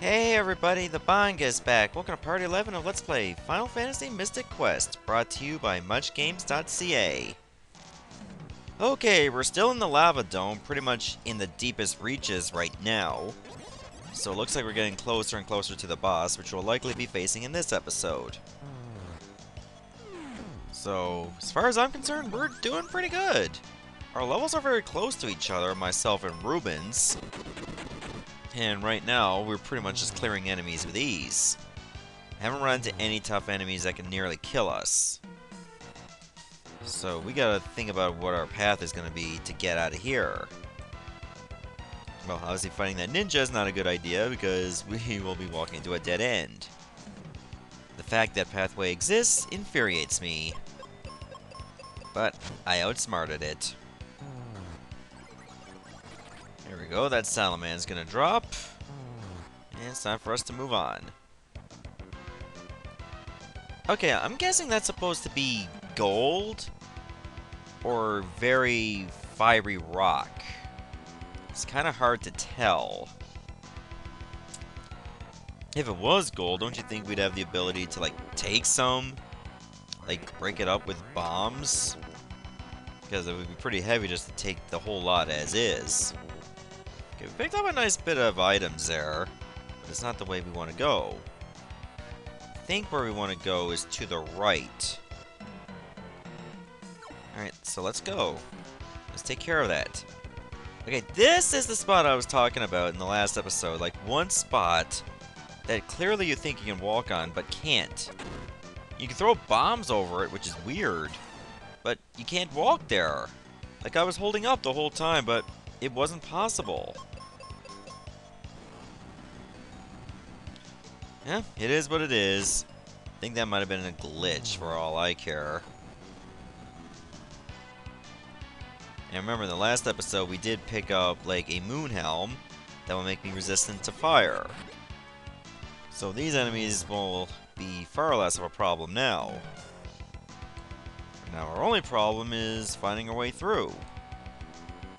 Hey everybody, the Banga is back. Welcome to Part 11 of Let's Play Final Fantasy Mystic Quest, brought to you by MuchGames.ca. Okay, we're still in the lava dome, pretty much in the deepest reaches right now. So it looks like we're getting closer and closer to the boss, which we'll likely be facing in this episode. So, as far as I'm concerned, we're doing pretty good. Our levels are very close to each other, myself and Ruben's. And right now, we're pretty much just clearing enemies with ease. Haven't run into any tough enemies that can nearly kill us. So we gotta think about what our path is gonna be to get out of here. Well, obviously fighting that ninja is not a good idea because we will be walking into a dead end. The fact that pathway exists infuriates me. But I outsmarted it. There we go, that Salaman's gonna drop. And it's time for us to move on. Okay, I'm guessing that's supposed to be gold or very fiery rock. It's kind of hard to tell. If it was gold, don't you think we'd have the ability to, like, take some? Like, break it up with bombs? Because it would be pretty heavy just to take the whole lot as is. Okay, we picked up a nice bit of items there, but it's not the way we want to go. I think where we want to go is to the right. Alright, so let's go. Let's take care of that. Okay, this is the spot I was talking about in the last episode. Like, one spot that clearly you think you can walk on, but can't. You can throw bombs over it, which is weird, but you can't walk there. Like, I was holding up the whole time, but it wasn't possible. Yeah, it is what it is. I think that might have been a glitch for all I care. And remember, in the last episode, we did pick up, like, a moon helm that will make me resistant to fire. So these enemies will be far less of a problem now. Now, our only problem is finding our way through.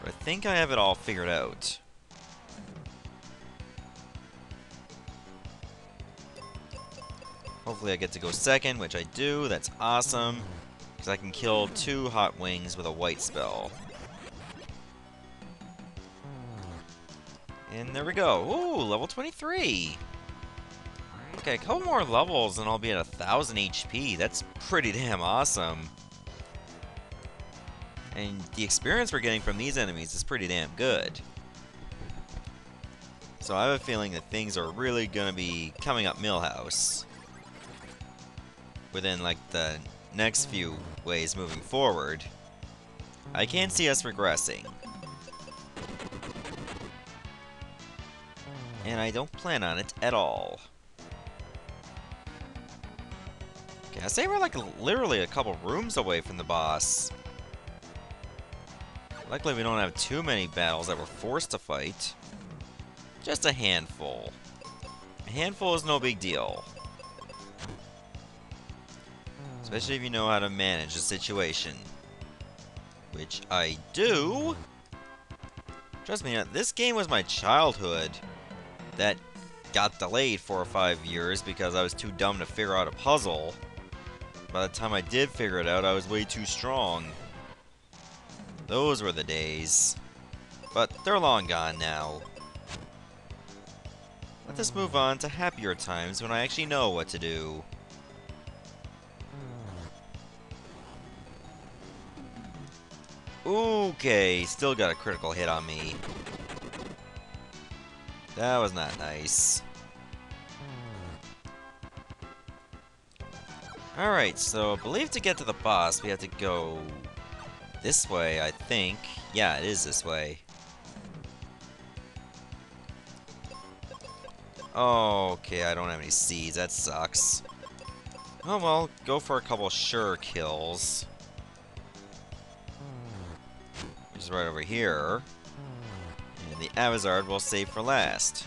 But I think I have it all figured out. Hopefully I get to go second, which I do. That's awesome. Because I can kill 2 hot wings with a white spell. And there we go. Ooh, level 23. Okay, a couple more levels and I'll be at 1000 HP. That's pretty damn awesome. And the experience we're getting from these enemies is pretty damn good. So I have a feeling that things are really going to be coming up Millhouse within, like, the next few ways moving forward. I can't see us regressing. And I don't plan on it at all. Okay, I say we're, like, literally a couple rooms away from the boss. Luckily, we don't have too many battles that we're forced to fight. Just a handful. A handful is no big deal. Especially if you know how to manage the situation. Which I do. Trust me, this game was my childhood. That got delayed 4 or 5 years because I was too dumb to figure out a puzzle. By the time I did figure it out, I was way too strong. Those were the days. But they're long gone now. Let us move on to happier times when I actually know what to do. Okay, still got a critical hit on me. That was not nice. Alright, so I believe to get to the boss, we have to go this way, I think. Yeah, it is this way. Okay, I don't have any seeds. That sucks. Oh well, go for a couple sure kills. Which is right over here. And the Avizard we'll save for last.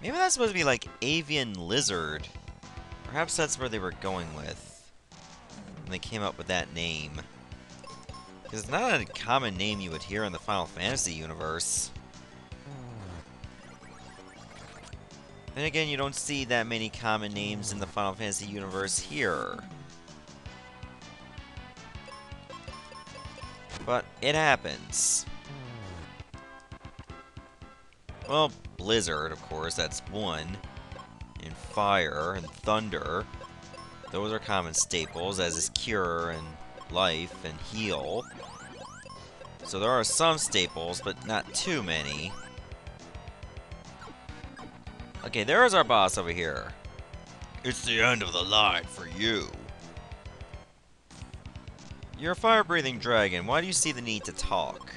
Maybe that's supposed to be like avian lizard. Perhaps that's where they were going with when they came up with that name. It's not a common name you would hear in the Final Fantasy universe. Then again, you don't see that many common names in the Final Fantasy universe here. But it happens. Well, Blizzard, of course, that's one. And Fire and Thunder. Those are common staples, as is Cure and Life and Heal. So there are some staples, but not too many. Okay, there's our boss over here. It's the end of the line for you. You're a fire-breathing dragon. Why do you see the need to talk?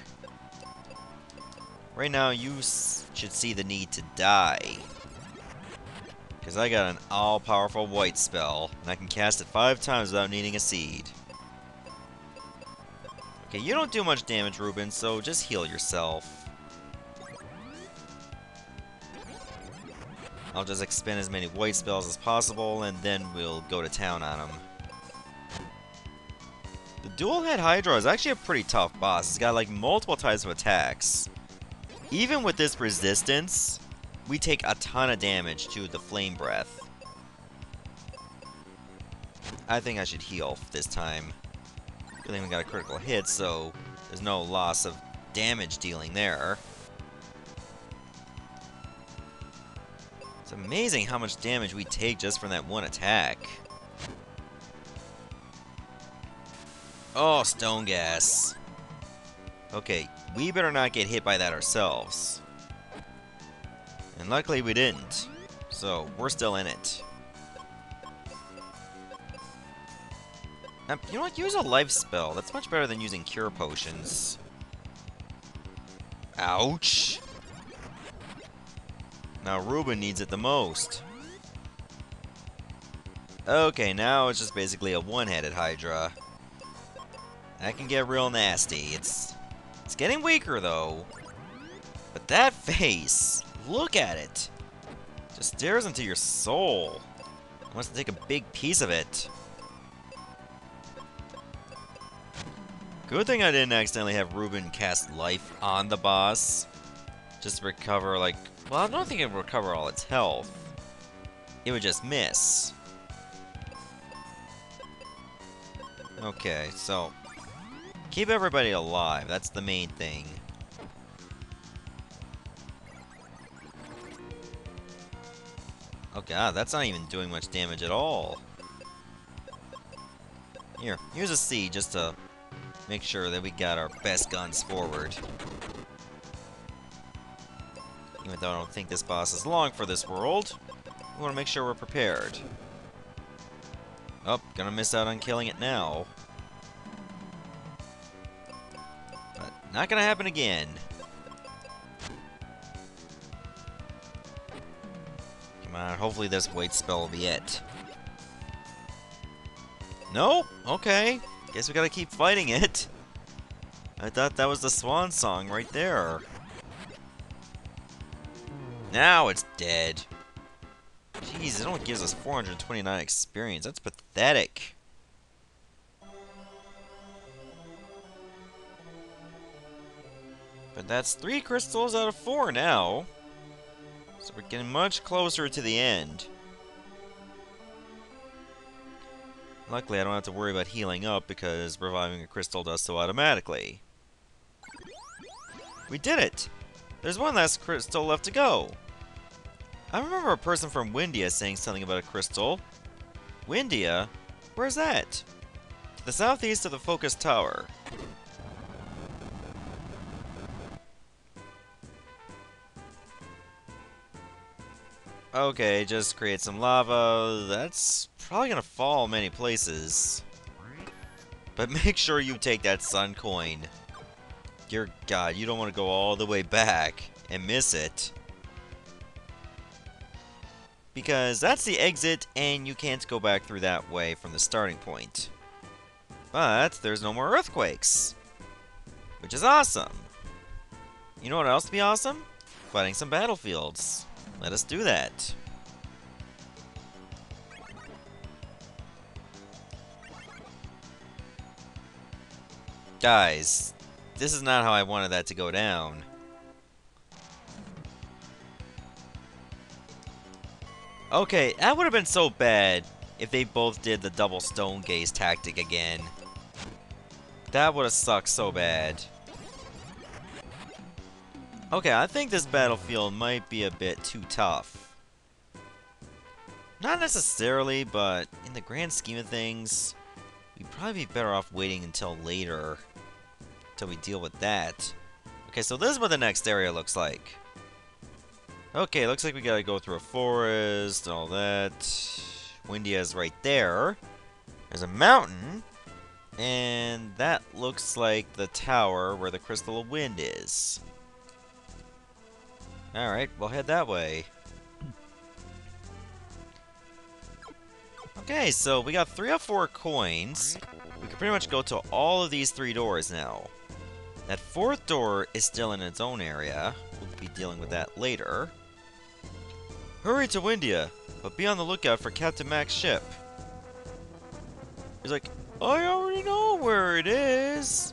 Right now, you should see the need to die. Because I got an all-powerful white spell, and I can cast it 5 times without needing a seed. Okay, you don't do much damage, Ruben, so just heal yourself. I'll just expend as many white spells as possible, and then we'll go to town on him. The dual-head Hydra is actually a pretty tough boss. It's got like multiple types of attacks. Even with this resistance, we take a ton of damage to the flame breath. I think I should heal this time. Good thing we got a critical hit, so there's no loss of damage dealing there. It's amazing how much damage we take just from that one attack. Oh, stone gas. Okay, we better not get hit by that ourselves. And luckily we didn't. So, we're still in it. You know what? Use a life spell. That's much better than using cure potions. Ouch! Now Ruben needs it the most. Okay, now it's just basically a one-headed Hydra. That can get real nasty. It's getting weaker though. But that face, look at it. Just stares into your soul. It wants to take a big piece of it. Good thing I didn't accidentally have Ruben cast life on the boss. Just to recover, like... Well, I don't think it would recover all its health. It would just miss. Okay, so... Keep everybody alive. That's the main thing. Oh god, that's not even doing much damage at all. Here, use a C just to make sure that we got our best guns forward. Even though I don't think this boss is long for this world, we want to make sure we're prepared. Oh, gonna miss out on killing it now. But not gonna happen again. Come on, hopefully this white spell will be it. Nope, okay. Guess we gotta keep fighting it. I thought that was the swan song right there. Now it's dead. Jeez, it only gives us 429 experience. That's pathetic. But that's 3 crystals out of 4 now. So we're getting much closer to the end. Luckily, I don't have to worry about healing up because reviving a crystal does so automatically. We did it! There's one last crystal left to go. I remember a person from Windia saying something about a crystal. Windia? Where's that? To the southeast of the Focus Tower. Okay, just create some lava. That's probably gonna fall many places. But make sure you take that sun coin. Dear God, you don't want to go all the way back and miss it. Because that's the exit, and you can't go back through that way from the starting point. But there's no more earthquakes. Which is awesome. You know what else would be awesome? Fighting some battlefields. Let us do that. Guys, this is not how I wanted that to go down. Okay, that would have been so bad if they both did the double stone gaze tactic again. That would have sucked so bad. Okay, I think this battlefield might be a bit too tough. Not necessarily, but in the grand scheme of things, we'd probably be better off waiting until later, until we deal with that. Okay, so this is what the next area looks like. Okay, looks like we gotta go through a forest and all that. Windia is right there. There's a mountain. And that looks like the tower where the Crystal of Wind is. Alright, we'll head that way. Okay, so we got 3 or 4 coins. We can pretty much go to all of these 3 doors now. That 4th door is still in its own area. We'll be dealing with that later. Hurry to Windia, but be on the lookout for Captain Mac's ship. He's like, I already know where it is.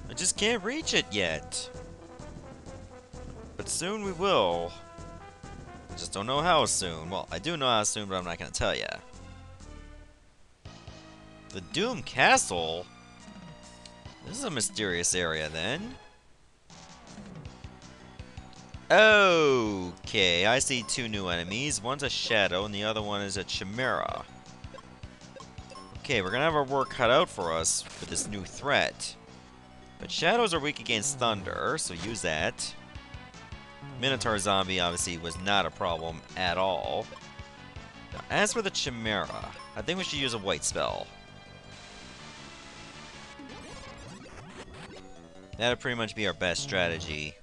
I just can't reach it yet. But soon we will. I just don't know how soon. Well, I do know how soon, but I'm not going to tell you. The Doom Castle? This is a mysterious area, then. Okay, I see 2 new enemies. One's a shadow, and the other one is a chimera. Okay, we're gonna have our work cut out for us with this new threat. But shadows are weak against thunder, so use that. Minotaur zombie obviously was not a problem at all. Now, as for the chimera, I think we should use a white spell. That'd pretty much be our best strategy.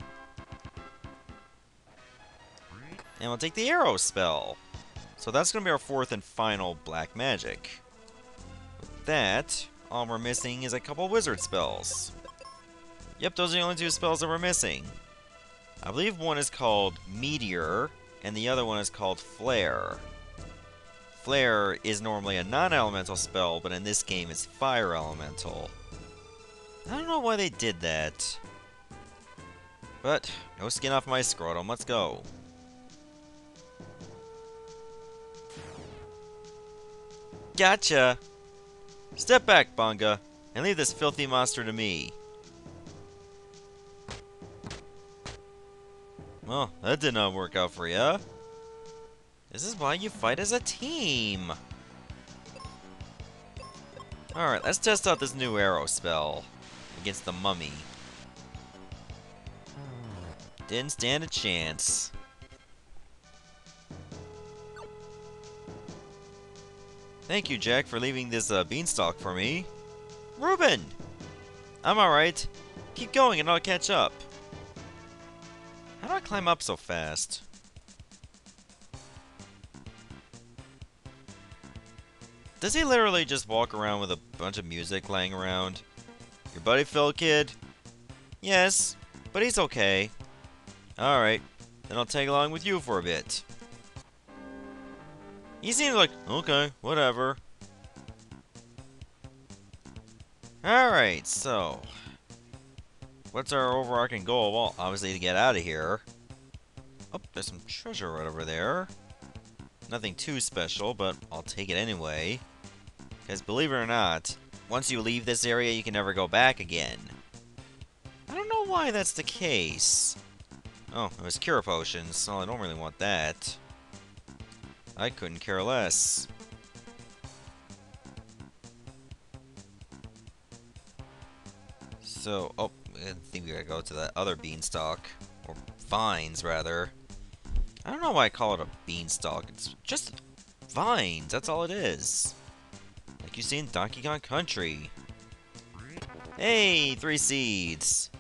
And we'll take the arrow spell. So that's gonna be our 4th and final black magic. With that, all we're missing is a couple wizard spells. Yep, those are the only 2 spells that we're missing. I believe one is called Meteor, and the other one is called Flare. Flare is normally a non-elemental spell, but in this game it's fire elemental. I don't know why they did that. But, no skin off my scrotum, let's go. Gotcha! Step back, Bunga, and leave this filthy monster to me. Well, that did not work out for ya. This is why you fight as a team. Alright, let's test out this new arrow spell against the mummy. Didn't stand a chance. Thank you, Jack, for leaving this beanstalk for me. Reuben! I'm alright. Keep going and I'll catch up. How do I climb up so fast? Does he literally just walk around with a bunch of music laying around? Your buddy Phil, kid? Yes, but he's okay. Alright, then I'll tag along with you for a bit. He seems like, okay, whatever. Alright, so what's our overarching goal? Well, obviously to get out of here. Oh, there's some treasure right over there. Nothing too special, but I'll take it anyway. Because believe it or not, once you leave this area, you can never go back again. I don't know why that's the case. Oh, it was cure potions, so I don't really want that. I couldn't care less. So, oh, I think we gotta go to that other beanstalk. Or vines, rather. I don't know why I call it a beanstalk. It's just vines, that's all it is. Like you see in Donkey Kong Country. Hey, 3 seeds.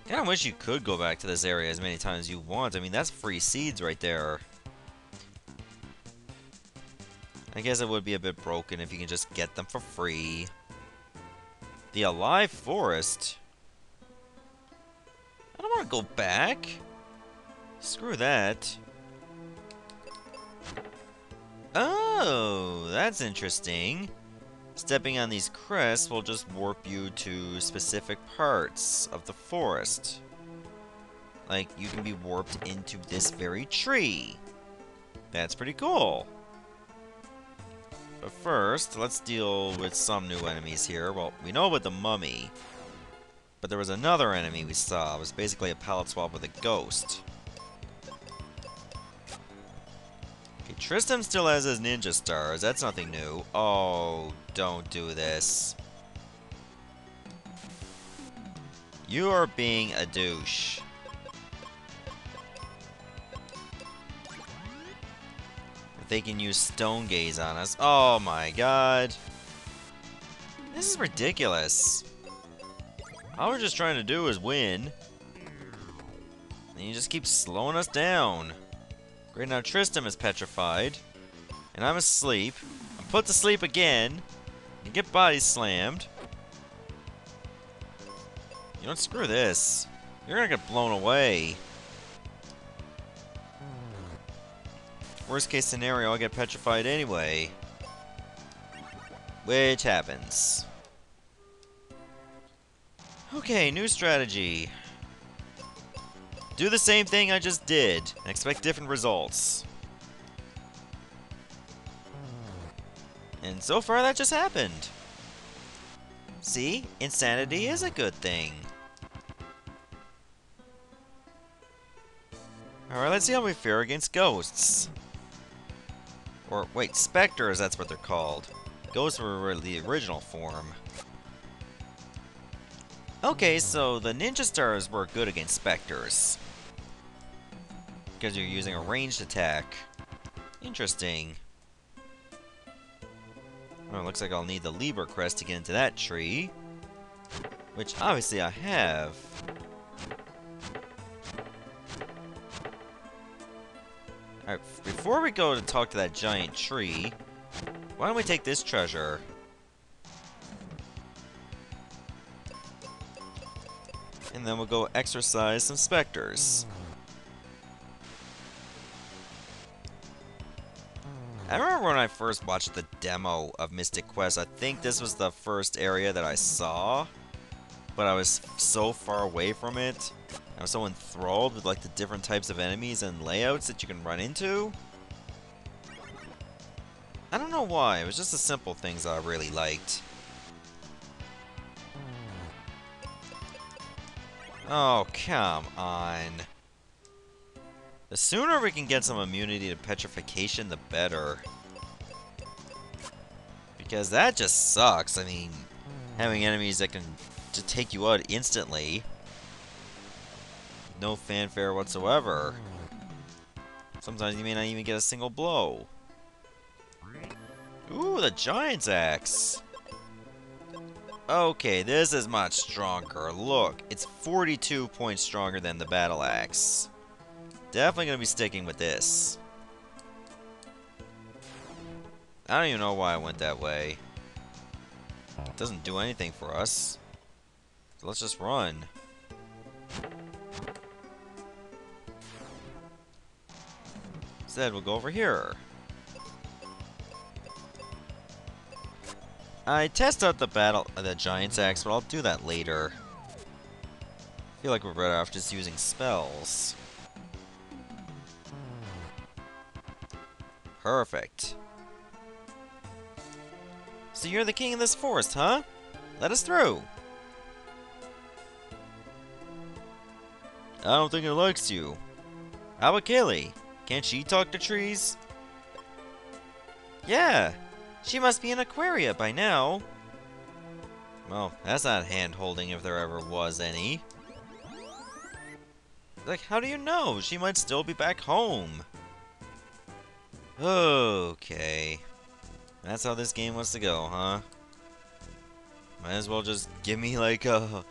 Kinda wish you could go back to this area as many times as you want. I mean, that's free seeds right there. I guess it would be a bit broken if you can just get them for free. The Alive Forest? I don't want to go back. Screw that. Oh, that's interesting. Stepping on these crests will just warp you to specific parts of the forest. Like, you can be warped into this very tree. That's pretty cool. But first, let's deal with some new enemies here. Well, we know about the mummy. But there was another enemy we saw. It was basically a palette swap with a ghost. Okay, Tristan still has his ninja stars. That's nothing new. Oh, don't do this. You are being a douche. If they can use Stone Gaze on us. Oh my god. This is ridiculous. All we're just trying to do is win. And you just keep slowing us down. Great, now Tristan is petrified. And I'm asleep. I'm put to sleep again. You get body slammed. You don't screw this. You're gonna get blown away. Worst case scenario, I'll get petrified anyway. Which happens. Okay, new strategy. Do the same thing I just did, and expect different results. And so far, that just happened. See? Insanity is a good thing. Alright, let's see how we fare against ghosts. Or, wait, specters, that's what they're called. Ghosts were the original form. Okay, so the ninja stars work good against specters. Because you're using a ranged attack. Interesting. Well, it looks like I'll need the Lieber crest to get into that tree. Which, obviously, I have. Alright, before we go to talk to that giant tree, why don't we take this treasure? And then we'll go exorcise some specters. I remember when I first watched the demo of Mystic Quest, I think this was the first area that I saw. But I was so far away from it. I was so enthralled with like the different types of enemies and layouts that you can run into. I don't know why, it was just the simple things I really liked. Oh, come on. The sooner we can get some immunity to petrification, the better. Because that just sucks. I mean, having enemies that can just take you out instantly. No fanfare whatsoever. Sometimes you may not even get a single blow. Ooh, the Giant's Axe. Okay, this is much stronger. Look, it's 42 points stronger than the Battle Axe. Definitely gonna be sticking with this. I don't even know why I went that way. It doesn't do anything for us. So let's just run. Instead, we'll go over here. I test out the Giant's Axe, but I'll do that later. I feel like we're better off just using spells. Perfect. So you're the king of this forest, huh? Let us through. I don't think it likes you. How about Kaylee? Can't she talk to trees? Yeah. She must be an Aquaria by now. Well, that's not hand-holding if there ever was any. Like, how do you know? She might still be back home. Okay. That's how this game wants to go, huh? Might as well just give me, like, a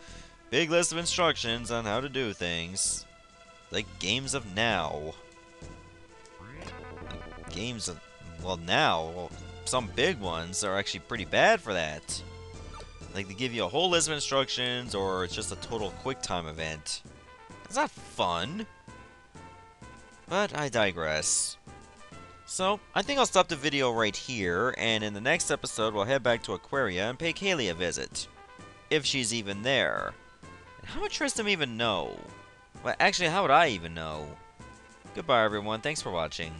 big list of instructions on how to do things. Like games of now. Games of... well, now... well, some big ones are actually pretty bad for that. Like, they give you a whole list of instructions, or it's just a total quick time event. It's not fun. But I digress. So, I think I'll stop the video right here, and in the next episode we'll head back to Aquaria and pay Kaylee a visit. If she's even there. And how would Tristram even know? Well, actually, how would I even know? Goodbye, everyone. Thanks for watching.